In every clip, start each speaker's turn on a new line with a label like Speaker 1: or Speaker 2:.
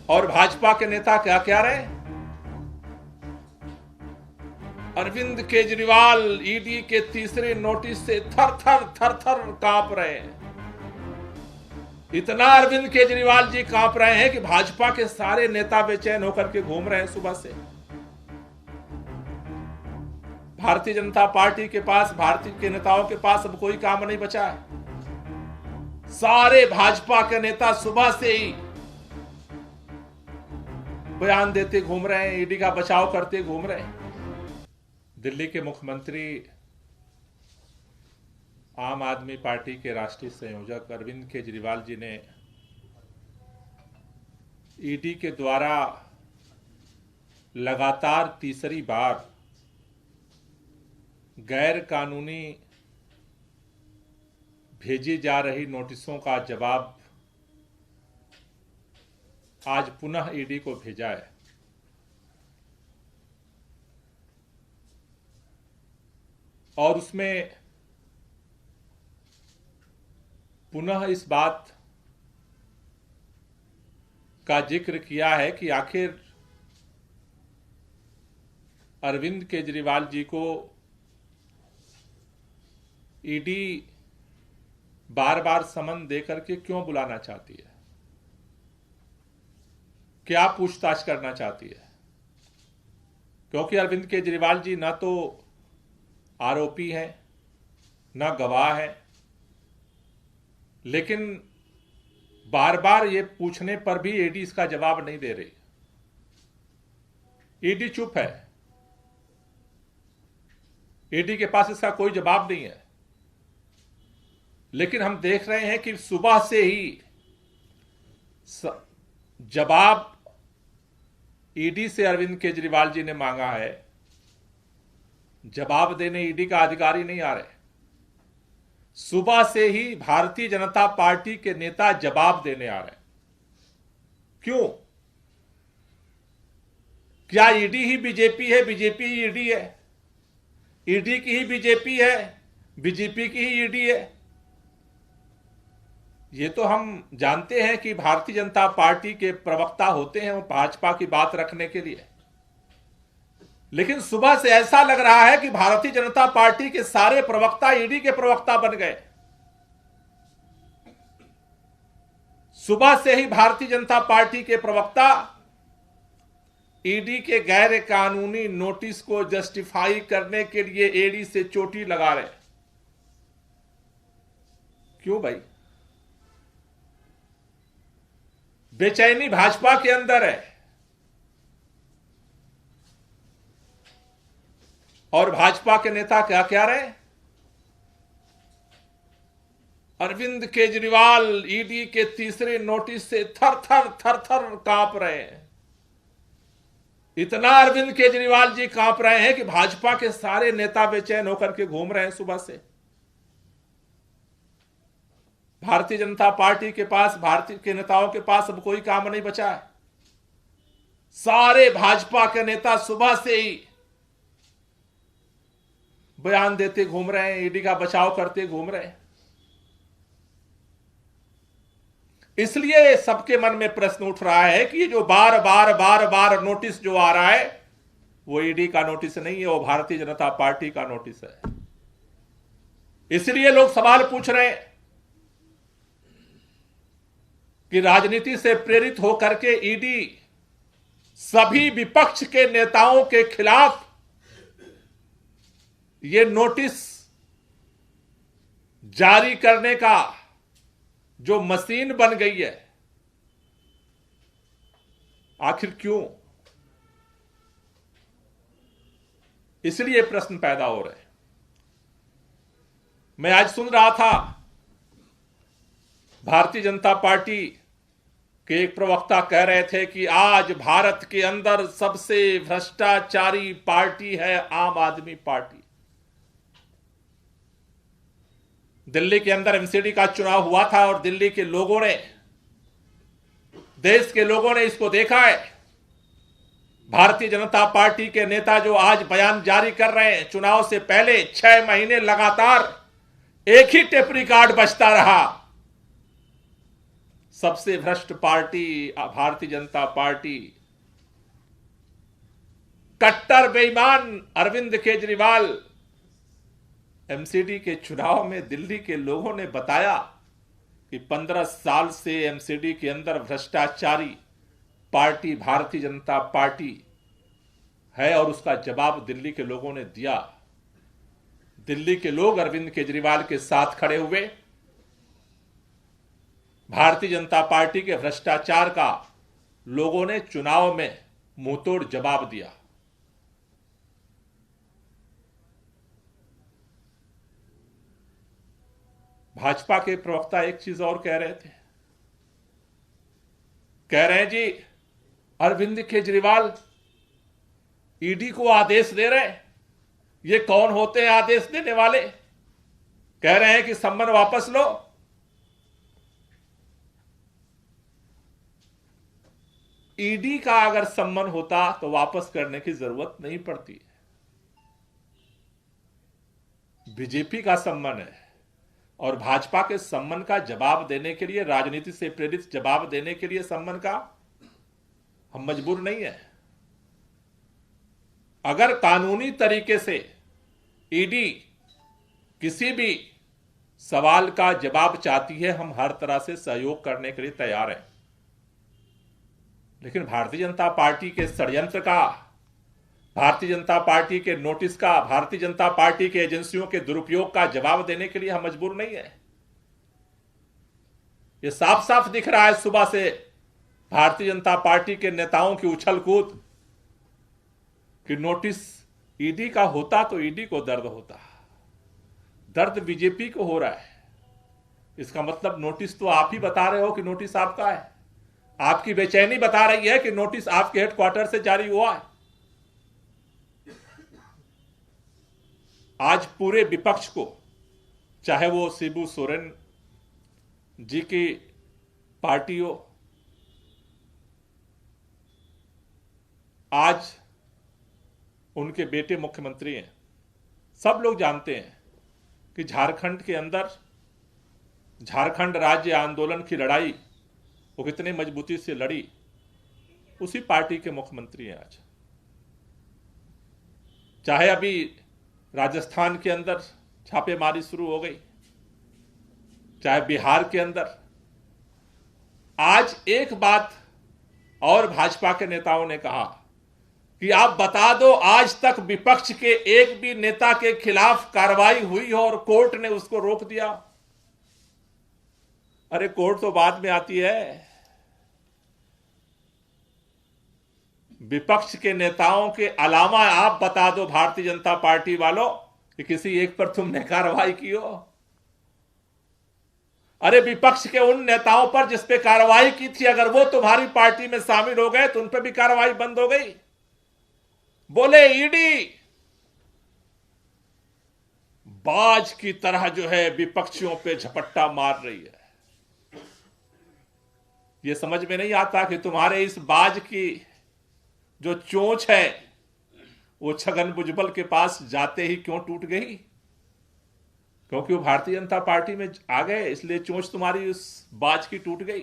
Speaker 1: और भाजपा के नेता क्या कह रहे हैं? अरविंद केजरीवाल ईडी के तीसरे नोटिस से थर थर कांप रहे हैं। इतना अरविंद केजरीवाल जी कांप रहे हैं कि भाजपा के सारे नेता बेचैन होकर के घूम रहे हैं सुबह से। भारतीय जनता पार्टी के पास, भारतीय के नेताओं के पास अब कोई काम नहीं बचा है। सारे भाजपा के नेता सुबह से ही बयान देते घूम रहे हैं, ईडी का बचाव करते घूम रहे हैं। दिल्ली के मुख्यमंत्री, आम आदमी पार्टी के राष्ट्रीय संयोजक अरविंद केजरीवाल जी ने ईडी के द्वारा लगातार तीसरी बार गैर कानूनी भेजी जा रही नोटिसों का जवाब आज पुनः ईडी को भेजा है। और उसमें पुनः इस बात का जिक्र किया है कि आखिर अरविंद केजरीवाल जी को ईडी बार बार समन देकर के क्यों बुलाना चाहती है, क्या पूछताछ करना चाहती है। क्योंकि अरविंद केजरीवाल जी ना तो आरोपी हैं, ना गवाह हैं, लेकिन बार बार ये पूछने पर भी ईडी इसका जवाब नहीं दे रही। ईडी चुप है, ईडी के पास इसका कोई जवाब नहीं है। लेकिन हम देख रहे हैं कि सुबह से ही जवाब ईडी से अरविंद केजरीवाल जी ने मांगा है, जवाब देने ईडी का अधिकारी नहीं आ रहे। सुबह से ही भारतीय जनता पार्टी के नेता जवाब देने आ रहे हैं। क्यों? क्या ईडी ही बीजेपी है, बीजेपी ही ईडी है? ईडी की ही बीजेपी है, बीजेपी की ही ईडी है? ये तो हम जानते हैं कि भारतीय जनता पार्टी के प्रवक्ता होते हैं वो भाजपा की बात रखने के लिए। लेकिन सुबह से ऐसा लग रहा है कि भारतीय जनता पार्टी के सारे प्रवक्ता ईडी के प्रवक्ता बन गए। सुबह से ही भारतीय जनता पार्टी के प्रवक्ता ईडी के गैर कानूनी नोटिस को जस्टिफाई करने के लिए ईडी से चोटी लगा रहे। क्यों भाई? बेचैनी भाजपा के अंदर है और भाजपा के नेता क्या कह रहे हैं? अरविंद केजरीवाल ईडी के तीसरे नोटिस से थर थर कांप रहे हैं। इतना अरविंद केजरीवाल जी कांप रहे हैं कि भाजपा के सारे नेता बेचैन होकर के घूम रहे हैं सुबह से। भारतीय जनता पार्टी के पास, भारतीय के नेताओं के पास अब कोई काम नहीं बचा है। सारे भाजपा के नेता सुबह से ही बयान देते घूम रहे हैं, ईडी का बचाव करते घूम रहे हैं। इसलिए सबके मन में प्रश्न उठ रहा है कि ये जो बार बार नोटिस जो आ रहा है वो ईडी का नोटिस नहीं है, वो भारतीय जनता पार्टी का नोटिस है। इसलिए लोग सवाल पूछ रहे हैं कि राजनीति से प्रेरित होकर के ईडी सभी विपक्ष के नेताओं के खिलाफ ये नोटिस जारी करने का जो मशीन बन गई है, आखिर क्यों? इसलिए प्रश्न पैदा हो रहे हैं। मैं आज सुन रहा था भारतीय जनता पार्टी के एक प्रवक्ता कह रहे थे कि आज भारत के अंदर सबसे भ्रष्टाचारी पार्टी है आम आदमी पार्टी। दिल्ली के अंदर एमसीडी का चुनाव हुआ था और दिल्ली के लोगों ने, देश के लोगों ने इसको देखा है। भारतीय जनता पार्टी के नेता जो आज बयान जारी कर रहे हैं, चुनाव से पहले 6 महीने लगातार एक ही टेप रिकॉर्ड बजता रहा। सबसे भ्रष्ट पार्टी भारतीय जनता पार्टी, कट्टर बेईमान अरविंद केजरीवाल। एमसीडी के चुनाव में दिल्ली के लोगों ने बताया कि 15 साल से एमसीडी के अंदर भ्रष्टाचारी पार्टी भारतीय जनता पार्टी है, और उसका जवाब दिल्ली के लोगों ने दिया। दिल्ली के लोग अरविंद केजरीवाल के साथ खड़े हुए, भारतीय जनता पार्टी के भ्रष्टाचार का लोगों ने चुनाव में मुंहतोड़ जवाब दिया। भाजपा के प्रवक्ता एक चीज और कह रहे थे, कह रहे हैं जी अरविंद केजरीवाल ईडी को आदेश दे रहे हैं। ये कौन होते हैं आदेश देने वाले? कह रहे हैं कि सम्मन वापस लो। ईडी का अगर सम्मन होता तो वापस करने की जरूरत नहीं पड़ती। बीजेपी का सम्मन है, और भाजपा के सम्मन का जवाब देने के लिए, राजनीति से प्रेरित जवाब देने के लिए सम्मन का हम मजबूर नहीं है। अगर कानूनी तरीके से ईडी किसी भी सवाल का जवाब चाहती है, हम हर तरह से सहयोग करने के लिए तैयार हैं। लेकिन भारतीय जनता पार्टी के षड्यंत्र का, भारतीय जनता पार्टी के नोटिस का, भारतीय जनता पार्टी के एजेंसियों के दुरुपयोग का जवाब देने के लिए हम मजबूर नहीं है। यह साफ साफ दिख रहा है सुबह से भारतीय जनता पार्टी के नेताओं की उछल कूद कि नोटिस ईडी का होता तो ईडी को दर्द होता, दर्द बीजेपी को हो रहा है। इसका मतलब नोटिस तो आप ही बता रहे हो कि नोटिस आपका है। आपकी बेचैनी बता रही है कि नोटिस आपके हेडक्वार्टर से जारी हुआ है। आज पूरे विपक्ष को, चाहे वो शिबू सोरेन जी की पार्टी हो, आज उनके बेटे मुख्यमंत्री हैं, सब लोग जानते हैं कि झारखंड के अंदर झारखंड राज्य आंदोलन की लड़ाई वो कितनी मजबूती से लड़ी, उसी पार्टी के मुख्यमंत्री हैं आज। चाहे अभी राजस्थान के अंदर छापेमारी शुरू हो गई, चाहे बिहार के अंदर। आज एक बात और भाजपा के नेताओं ने कहा कि आप बता दो आज तक विपक्ष के एक भी नेता के खिलाफ कार्रवाई हुई हो और कोर्ट ने उसको रोक दिया। अरे कोर्ट तो बाद में आती है। विपक्ष के नेताओं के अलावा आप बता दो भारतीय जनता पार्टी वालों कि किसी एक पर तुमने कार्रवाई की हो। अरे विपक्ष के उन नेताओं पर जिस पे कार्रवाई की थी, अगर वो तुम्हारी पार्टी में शामिल हो गए तो उन पर भी कार्रवाई बंद हो गई। बोले ईडी बाज की तरह जो है विपक्षियों पे झपट्टा मार रही है। ये समझ में नहीं आता कि तुम्हारे इस बाज की जो चोंच है वो छगन भुजबल के पास जाते ही क्यों टूट गई? क्योंकि वो भारतीय जनता पार्टी में आ गए, इसलिए चोंच तुम्हारी उस बाज की टूट गई।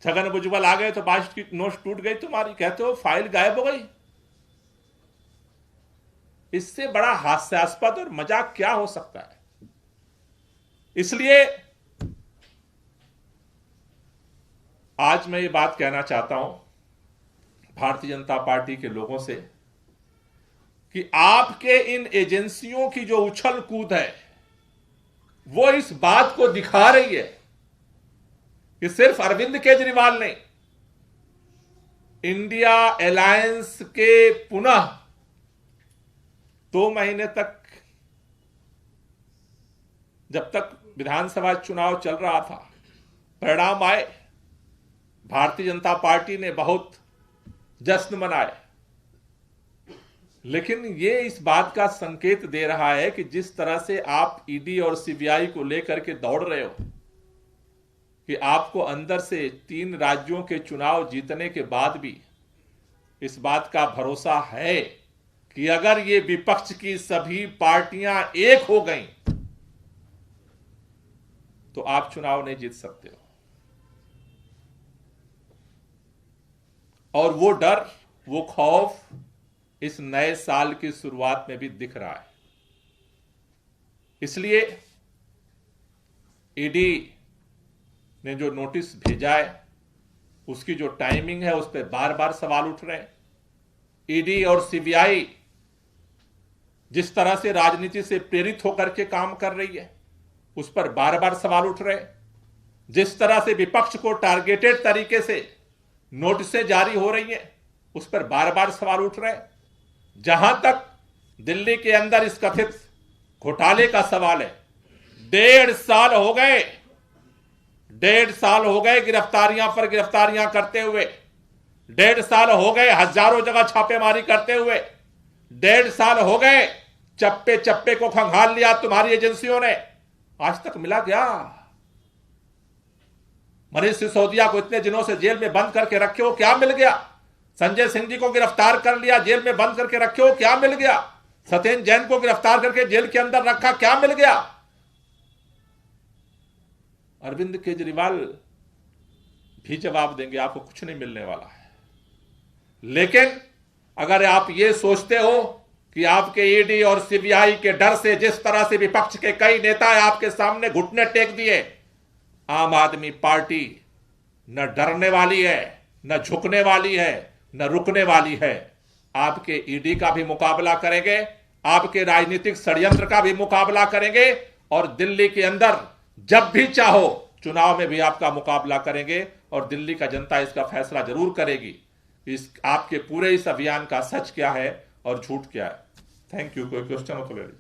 Speaker 1: छगन भुजबल आ गए तो बाज की नोच टूट गई तुम्हारी। कहते हो फाइल गायब हो गई। इससे बड़ा हास्यास्पद और मजाक क्या हो सकता है? इसलिए आज मैं ये बात कहना चाहता हूं भारतीय जनता पार्टी के लोगों से कि आपके इन एजेंसियों की जो उछल कूद है वो इस बात को दिखा रही है कि सिर्फ अरविंद केजरीवाल नहीं, इंडिया अलायंस के पुनः 2 महीने तक, जब तक विधानसभा चुनाव चल रहा था, परिणाम आए, भारतीय जनता पार्टी ने बहुत जश्न मनाए। लेकिन ये इस बात का संकेत दे रहा है कि जिस तरह से आप ईडी और सीबीआई को लेकर के दौड़ रहे हो, कि आपको अंदर से 3 राज्यों के चुनाव जीतने के बाद भी इस बात का भरोसा है कि अगर ये विपक्ष की सभी पार्टियां एक हो गईं तो आप चुनाव नहीं जीत सकते हो। और वो डर, वो खौफ इस नए साल की शुरुआत में भी दिख रहा है। इसलिए ईडी ने जो नोटिस भेजा है उसकी जो टाइमिंग है उस पर बार बार सवाल उठ रहे हैं। ईडी और सीबीआई जिस तरह से राजनीति से प्रेरित होकर के काम कर रही है उस पर बार बार सवाल उठ रहे हैं। जिस तरह से विपक्ष को टारगेटेड तरीके से नोटिसें जारी हो रही हैं उस पर बार बार सवाल उठ रहे हैं। जहां तक दिल्ली के अंदर इस कथित घोटाले का सवाल है, 1.5 साल हो गए, 1.5 साल हो गए गिरफ्तारियां पर गिरफ्तारियां करते हुए, 1.5 साल हो गए हजारों जगह छापेमारी करते हुए, 1.5 साल हो गए चप्पे चप्पे को खंगाल लिया तुम्हारी एजेंसियों ने, आज तक मिला क्या? मनीष सिसोदिया को इतने दिनों से जेल में बंद करके रखे हो, क्या मिल गया? संजय सिंह जी को गिरफ्तार कर लिया, जेल में बंद करके रखे हो, क्या मिल गया? सत्येंद्र जैन को गिरफ्तार करके जेल के अंदर रखा, क्या मिल गया? अरविंद केजरीवाल भी जवाब देंगे, आपको कुछ नहीं मिलने वाला है। लेकिन अगर आप ये सोचते हो कि आपके ईडी और सीबीआई के डर से जिस तरह से विपक्ष के कई नेता आपके सामने घुटने टेक दिए, आम आदमी पार्टी न डरने वाली है, न झुकने वाली है, न रुकने वाली है। आपके ईडी का भी मुकाबला करेंगे, आपके राजनीतिक षड्यंत्र का भी मुकाबला करेंगे और दिल्ली के अंदर जब भी चाहो चुनाव में भी आपका मुकाबला करेंगे और दिल्ली का जनता इसका फैसला जरूर करेगी इस आपके पूरे इस अभियान का सच क्या है और झूठ क्या है। Thank you. कोई क्वेश्चन हो तो ले लीजिए।